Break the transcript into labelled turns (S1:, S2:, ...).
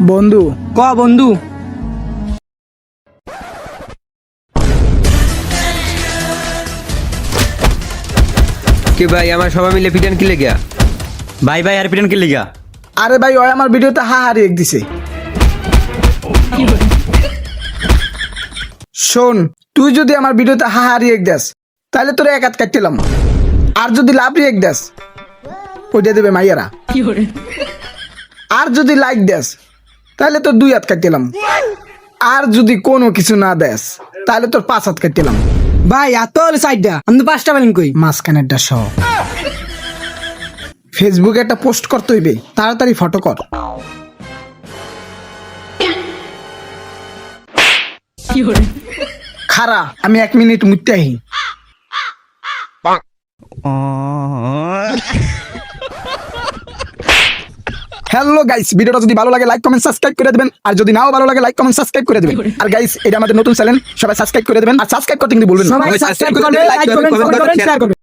S1: বন্ধু
S2: ক বন্ধু।
S3: কি ভাই আমার সবাই মিলে পিটান কি লেগা?
S2: ভাই ভাই আর পিটন কি লিগা?
S1: আরে ভাই ওই আমার ভিডিওতে হারিয়ে দিছে। শোন, তুই যদি আমার ভিডিওতে হারিয়ে দেস তাহলে তোর এক হাত কাটলাম, আর যদি লাভ রিয়েক্ট দেস ওইটা দেবে মাইয়ারা, আর যদি লাইক দেস তাহলে তোর 2 হাত কাটলাম, আর যদি কোনো কিছু না দেস তাহলে তোর 5 হাত কাটলাম।
S2: ভাই এত হলে সাইডটা আমি তো 5টা পেলেন কই?
S1: মাঝখানেরটা সহ। ফেসবুকে একটা পোস্ট করতে হইবে, তাড়াতাড়ি ফটো কর। খারা আমি 1 মিনিট মুততে আহি। হ্যালো গাইস, ভিডিওটা যদি ভালো লাগে লাইক কমেন্ট সাবস্ক্রাইব করে দিবেন, আর যদি নাও ভালো লাগে লাইক কমেন্ট সাবস্ক্রাইব করে দিবেন। আর গাইস এটা আমাদের নতুন চ্যানেল, সবাই সাবস্ক্রাইব করে দিবেন, আর সাবস্ক্রাইব করতে কিন্তু বলবেন না।
S2: সবাই সাবস্ক্রাইব করবেন, লাইক করবেন, কমেন্ট করবেন, শেয়ার করবেন।